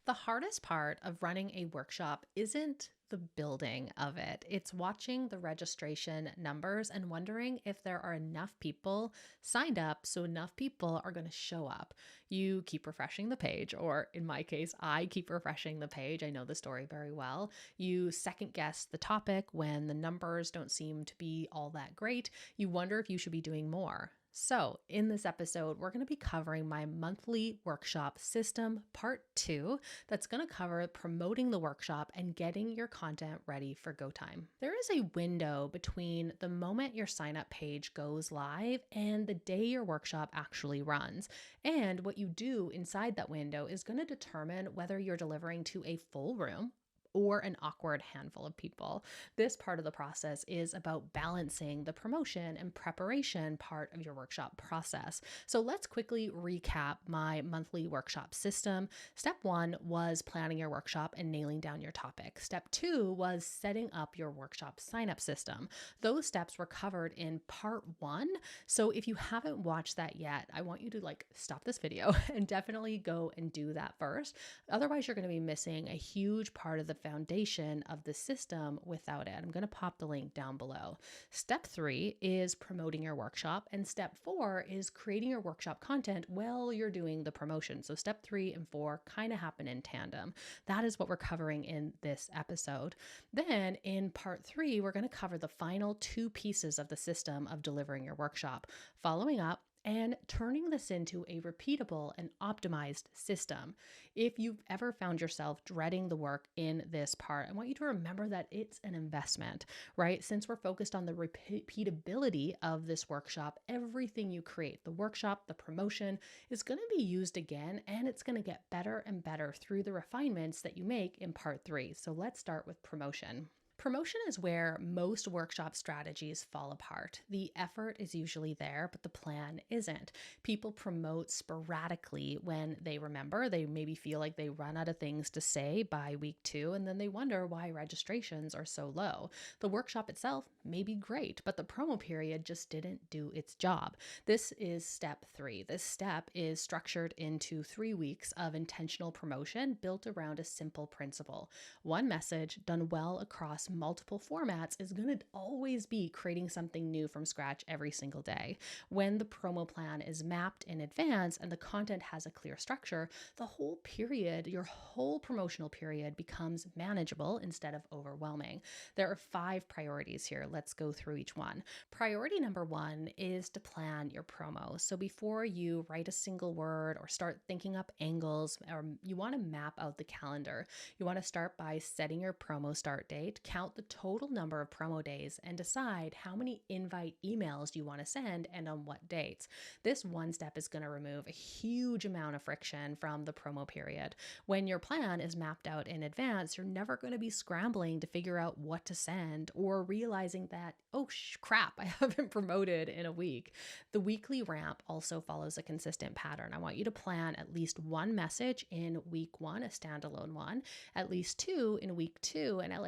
The hardest part of running a workshop isn't the building of it. It's watching the registration numbers and wondering if there are enough people signed up so enough people are going to show up. You keep refreshing the page, or in my case, I keep refreshing the page. I know the story very well. You second guess the topic when the numbers don't seem to be all that great. You wonder if you should be doing more. So, in this episode, we're going to be covering my monthly workshop system, part 2, that's going to cover promoting the workshop and getting your content ready for go time. There is a window between the moment your sign up page goes live and the day your workshop actually runs. And what you do inside that window is going to determine whether you're delivering to a full room or an awkward handful of people. This part of the process is about balancing the promotion and preparation part of your workshop process. So let's quickly recap my monthly workshop system. Step 1 was planning your workshop and nailing down your topic. Step 2 was setting up your workshop sign-up system. Those steps were covered in part 1. So if you haven't watched that yet, I want you to stop this video and definitely go and do that first. Otherwise, you're going to be missing a huge part of the foundation of the system without it. I'm going to pop the link down below. Step 3 is promoting your workshop, and step 4 is creating your workshop content while you're doing the promotion. So step 3 and 4 kind of happen in tandem. That is what we're covering in this episode. Then in part 3, we're going to cover the final 2 pieces of the system of delivering your workshop, following up and turning this into a repeatable and optimized system. If you've ever found yourself dreading the work in this part, I want you to remember that it's an investment, right? Since we're focused on the repeatability of this workshop, everything you create, the workshop, the promotion, is going to be used again, and it's going to get better and better through the refinements that you make in part 3. So let's start with promotion. Promotion is where most workshop strategies fall apart. The effort is usually there, but the plan isn't. People promote sporadically when they remember. They maybe feel like they run out of things to say by week 2, and then they wonder why registrations are so low. The workshop itself may be great, but the promo period just didn't do its job. This is step 3. This step is structured into 3 weeks of intentional promotion built around a simple principle. One message done well across multiple formats is going to always be creating something new from scratch every single day. When the promo plan is mapped in advance and the content has a clear structure, the whole period, your whole promotional period, becomes manageable instead of overwhelming. There are 5 priorities here. Let's go through each one. Priority number 1 is to plan your promo. So before you write a single word or start thinking up angles, or you want to map out the calendar, you want to start by setting your promo start date, count the total number of promo days, and decide how many invite emails you want to send and on what dates. This one step is going to remove a huge amount of friction from the promo period. When your plan is mapped out in advance, you're never going to be scrambling to figure out what to send or realizing that, oh crap, I haven't promoted in a week. The weekly ramp also follows a consistent pattern. I want you to plan at least 1 message in week 1, a standalone one, at least 2 in week 2, and at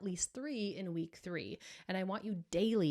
least 3 in week 3. And I want you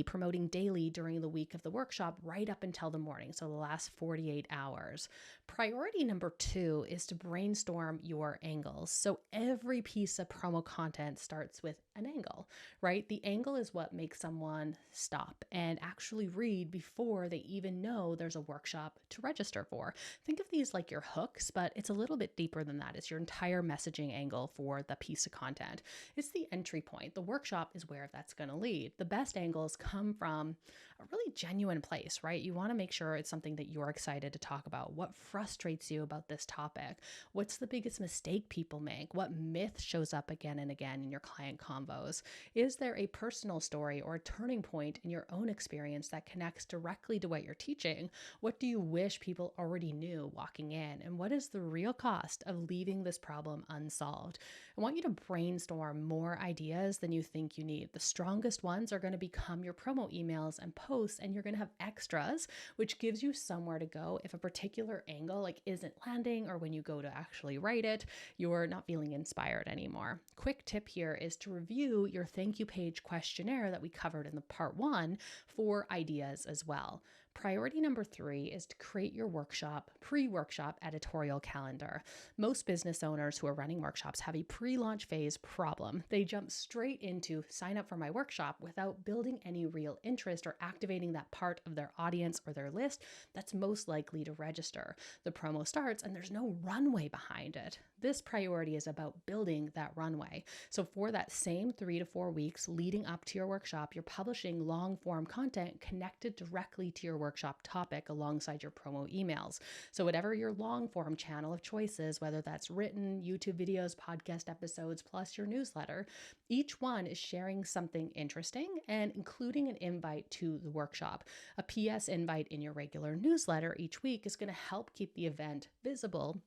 promoting daily during the week of the workshop right up until the morning. So the last 48 hours. Priority number 2 is to brainstorm your angles. So every piece of promo content starts with an angle, right? The angle is what makes someone stop and actually read before they even know there's a workshop to register for. Think of these like your hooks, but it's a little bit deeper than that. It's your entire messaging angle for the piece of content. It's the entry point. The workshop is where that's going to lead. The best angles come from a really genuine place, right? You want to make sure it's something that you're excited to talk about. What frustrates you about this topic? What's the biggest mistake people make? What myth shows up again and again in your client convos? Is there a personal story or a turning point in your own experience that connects directly to what you're teaching? What do you wish people already knew walking in? And what is the real cost of leaving this problem unsolved? I want you to brainstorm more ideas than you think you need. The strongest ones are going to become your promo emails and posts, and you're going to have extras, which gives you somewhere to go if a particular angle isn't landing, or when you go to actually write it, you're not feeling inspired anymore. Quick tip here is to review your thank you page questionnaire that we covered in the part 1 for ideas as well. Priority number 3 is to create your pre-workshop editorial calendar. Most business owners who are running workshops have a pre-launch phase problem. They jump straight into sign up for my workshop without building any real interest or activating that part of their audience or their list that's most likely to register. The promo starts and there's no runway behind it. This priority is about building that runway. So for that same 3 to 4 weeks leading up to your workshop, you're publishing long form content connected directly to your workshop topic alongside your promo emails. So whatever your long form channel of choice is, whether that's written, YouTube videos, podcast episodes, plus your newsletter, each one is sharing something interesting and including an invite to the workshop. A PS invite in your regular newsletter each week is going to help keep the event visible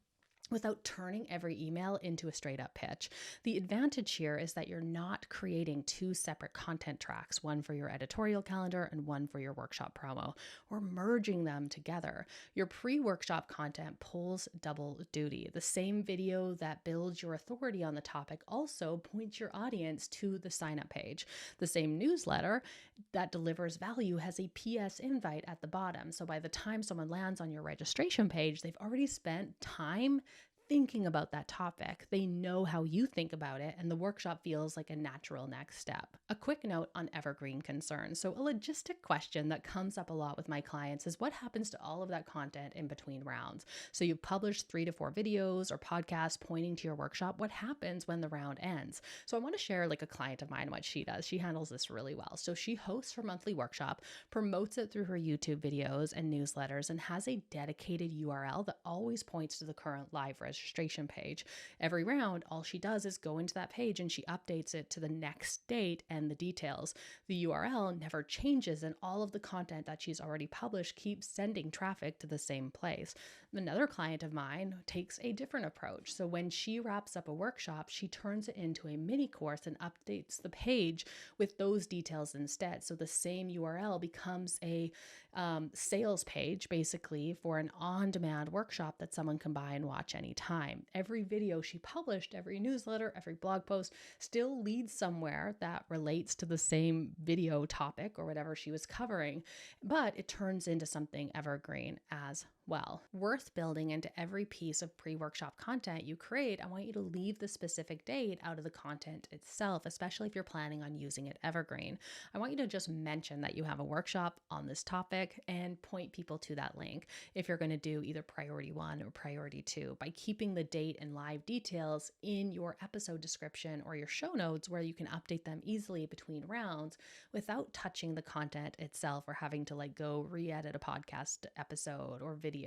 without turning every email into a straight up pitch. The advantage here is that you're not creating 2 separate content tracks, one for your editorial calendar and one for your workshop promo, or merging them together. Your pre-workshop content pulls double duty. The same video that builds your authority on the topic also points your audience to the sign-up page. The same newsletter that delivers value has a PS invite at the bottom. So by the time someone lands on your registration page, they've already spent time thinking about that topic. They know how you think about it, and the workshop feels like a natural next step. A quick note on Evergreen concerns. So a logistic question that comes up a lot with my clients is what happens to all of that content in between rounds? So you've published 3 to 4 videos or podcasts pointing to your workshop. What happens when the round ends? So I want to share like a client of mine, what she does. She handles this really well. So she hosts her monthly workshop, promotes it through her YouTube videos and newsletters, and has a dedicated URL that always points to the current live registration page. Every round, all she does is go into that page and she updates it to the next date and the details. The URL never changes, and all of the content that she's already published keeps sending traffic to the same place. Another client of mine takes a different approach. So when she wraps up a workshop, she turns it into a mini course and updates the page with those details instead. So the same URL becomes a sales page basically for an on-demand workshop that someone can buy and watch anytime. Every video she published, every newsletter, every blog post still leads somewhere that relates to the same video topic or whatever she was covering, but it turns into something evergreen as well. Worth building into every piece of pre-workshop content you create, I want you to leave the specific date out of the content itself, especially if you're planning on using it evergreen. I want you to just mention that you have a workshop on this topic and point people to that link if you're going to do either priority 1 or priority 2 by keeping the date and live details in your episode description or your show notes where you can update them easily between rounds without touching the content itself or having to like go re-edit a podcast episode or video.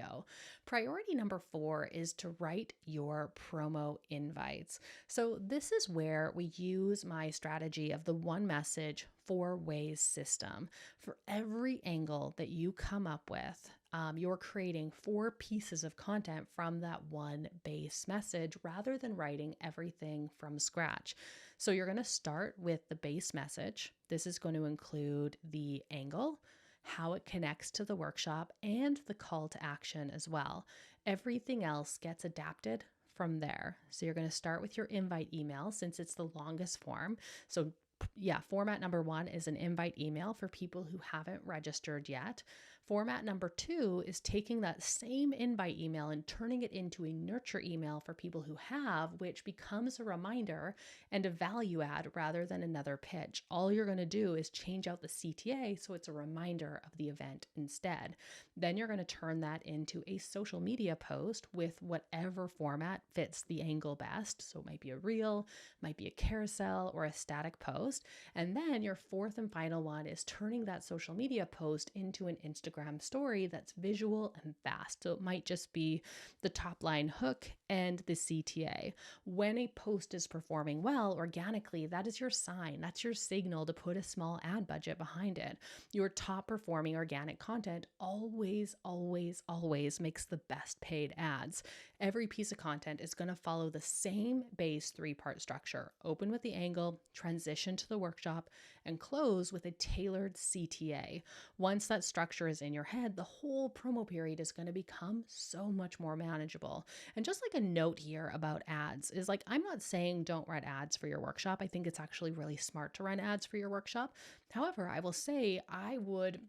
Priority number 4 is to write your promo invites. So this is where we use my strategy of the 1 message, 4 ways system. For every angle that you come up with, you're creating 4 pieces of content from that 1 base message rather than writing everything from scratch. So you're going to start with the base message. This is going to include the angle, how it connects to the workshop, and the call to action as well. Everything else gets adapted from there. So you're going to start with your invite email since it's the longest form. So format number 1 is an invite email for people who haven't registered yet. Format number 2 is taking that same invite email and turning it into a nurture email for people who have, which becomes a reminder and a value add rather than another pitch. All you're going to do is change out the CTA so it's a reminder of the event instead. Then you're going to turn that into a social media post with whatever format fits the angle best. So it might be a reel, might be a carousel, or a static post. And then your 4th and final one is turning that social media post into an Instagram story that's visual and fast. So it might just be the top line hook and the CTA. When a post is performing well organically, that is your sign. That's your signal to put a small ad budget behind it. Your top performing organic content always, always, always makes the best paid ads. Every piece of content is going to follow the same base 3-part structure. Open with the angle, transition to the workshop, and close with a tailored CTA. Once that structure is in your head, the whole promo period is going to become so much more manageable. And just like a note here about ads is like, I'm not saying don't run ads for your workshop. I think it's actually really smart to run ads for your workshop. However, I will say I would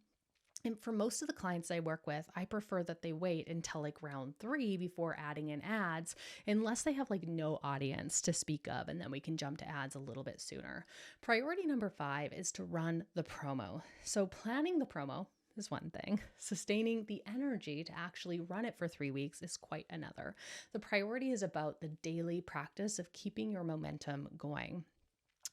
And for most of the clients I work with, I prefer that they wait until like round 3 before adding in ads, unless they have like no audience to speak of, and then we can jump to ads a little bit sooner. Priority number 5 is to run the promo. So planning the promo is one thing. Sustaining the energy to actually run it for 3 weeks is quite another. The priority is about the daily practice of keeping your momentum going.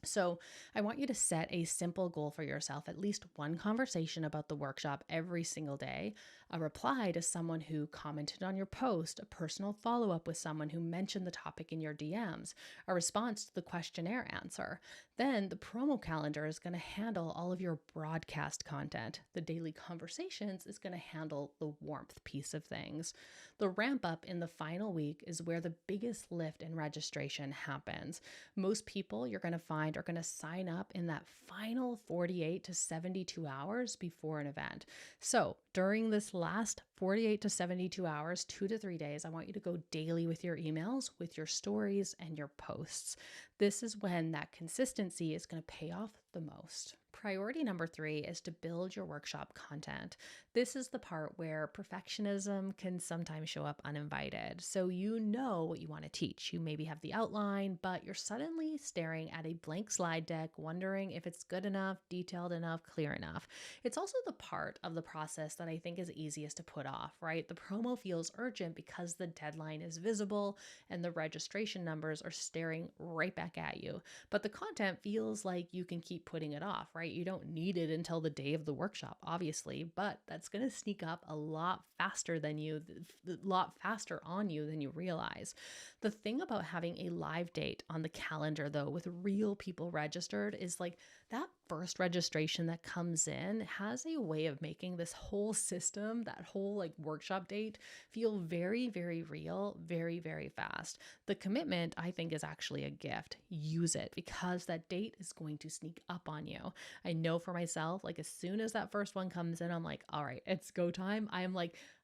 So, I want you to set a simple goal for yourself, at least one conversation about the workshop every single day, a reply to someone who commented on your post, a personal follow up with someone who mentioned the topic in your DMs, a response to the questionnaire answer. Then, the promo calendar is going to handle all of your broadcast content. The daily conversations is going to handle the warmth piece of things. The ramp up in the final week is where the biggest lift in registration happens. Most people you're going to find are going to sign up in that final 48 to 72 hours before an event. So during this last 48 to 72 hours, 2 to 3 days, I want you to go daily with your emails, with your stories, and your posts. This is when that consistency is going to pay off the most. Priority number 3 is to build your workshop content. This is the part where perfectionism can sometimes show up uninvited. So you know what you want to teach. You maybe have the outline, but you're suddenly staring at a blank slide deck, wondering if it's good enough, detailed enough, clear enough. It's also the part of the process that I think is easiest to put off, right? The promo feels urgent because the deadline is visible and the registration numbers are staring right back at you. But the content feels like you can keep putting it off, right? You don't need it until the day of the workshop, obviously, but that's going to sneak up a lot faster on you than you realize. The thing about having a live date on the calendar, though, with real people registered, is like that first registration that comes in has a way of making this whole system, that whole like workshop date, feel very, very real, very, very fast. The commitment, I think, is actually a gift. Use it because that date is going to sneak up on you. I know for myself, like as soon as that first one comes in, I'm like, all right, it's go time.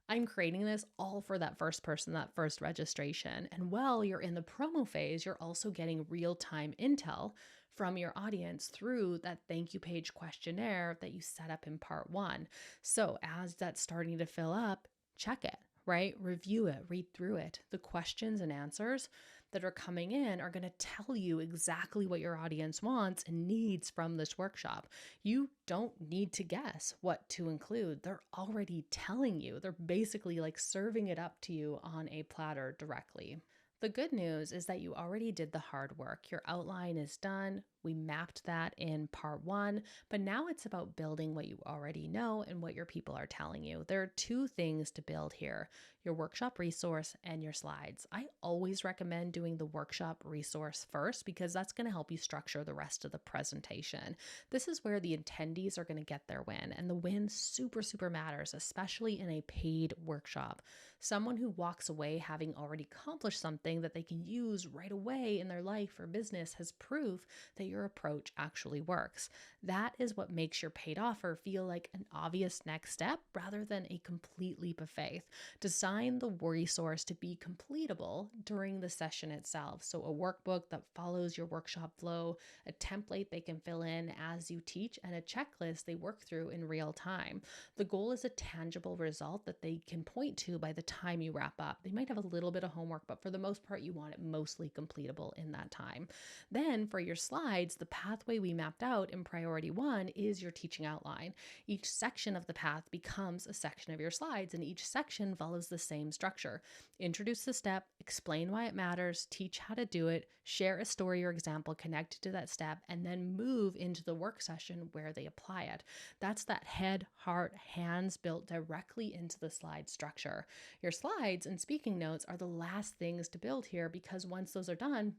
I'm creating this all for that first person, that first registration. And while you're in the promo phase, you're also getting real time intel from your audience through that thank you page questionnaire that you set up in part 1. So as that's starting to fill up, check it, right? Review it, read through it. The questions and answers that are coming in are going to tell you exactly what your audience wants and needs from this workshop. You don't need to guess what to include. They're already telling you. They're basically like serving it up to you on a platter directly. The good news is that you already did the hard work. Your outline is done. We mapped that in part 1, but now it's about building what you already know and what your people are telling you. There are 2 things to build here: your workshop resource and your slides. I always recommend doing the workshop resource first because that's going to help you structure the rest of the presentation. This is where the attendees are going to get their win, and the win super, super matters, especially in a paid workshop. Someone who walks away having already accomplished something that they can use right away in their life or business has proof that your approach actually works. That is what makes your paid offer feel like an obvious next step rather than a complete leap of faith. Design the resource to be completable during the session itself. So a workbook that follows your workshop flow, a template they can fill in as you teach, and a checklist they work through in real time. The goal is a tangible result that they can point to by the time you wrap up. They might have a little bit of homework, but for the most part, you want it mostly completable in that time. Then for your slides, the pathway we mapped out in priority 1 is your teaching outline. Each section of the path becomes a section of your slides, and each section follows the same structure. Introduce the step, explain why it matters, teach how to do it, share a story or example connected to that step, and then move into the work session where they apply it. That's that head, heart, hands built directly into the slide structure. Your slides and speaking notes are the last things to build here because once those are done,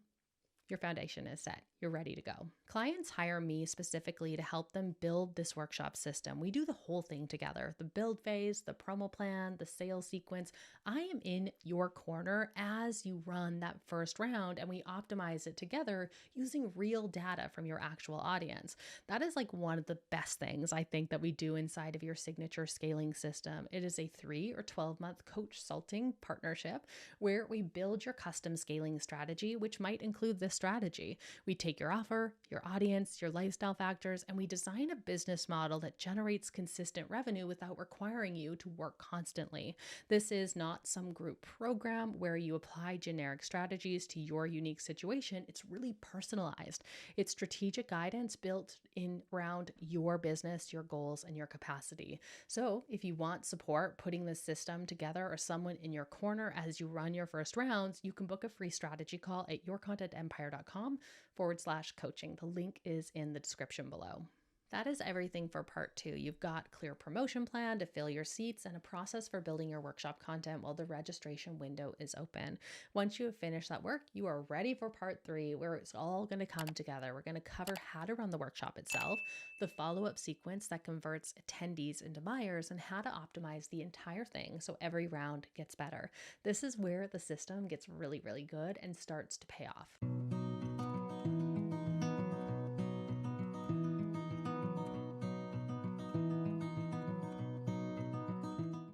your foundation is set. You're ready to go. Clients hire me specifically to help them build this workshop system. We do the whole thing together: the build phase, the promo plan, the sales sequence. I am in your corner as you run that first round, and we optimize it together using real data from your actual audience. That is like one of the best things I think that we do inside of your signature scaling system. It is a 3 or 12-month coach consulting partnership where we build your custom scaling strategy, which might include this strategy. We take your offer, your audience, your lifestyle factors, and we design a business model that generates consistent revenue without requiring you to work constantly. This is not some group program where you apply generic strategies to your unique situation. It's really personalized. It's strategic guidance built in around your business, your goals, and your capacity. So if you want support putting this system together or someone in your corner as you run your first rounds, you can book a free strategy call at yourcontentempire.com/coaching. The link is in the description below. That is everything for part 2. You've got clear promotion plan to fill your seats and a process for building your workshop content while the registration window is open. Once you have finished that work, you are ready for part 3, where it's all going to come together. We're going to cover how to run the workshop itself, the follow-up sequence that converts attendees into buyers, and how to optimize the entire thing so every round gets better. This is where the system gets really, really good and starts to pay off.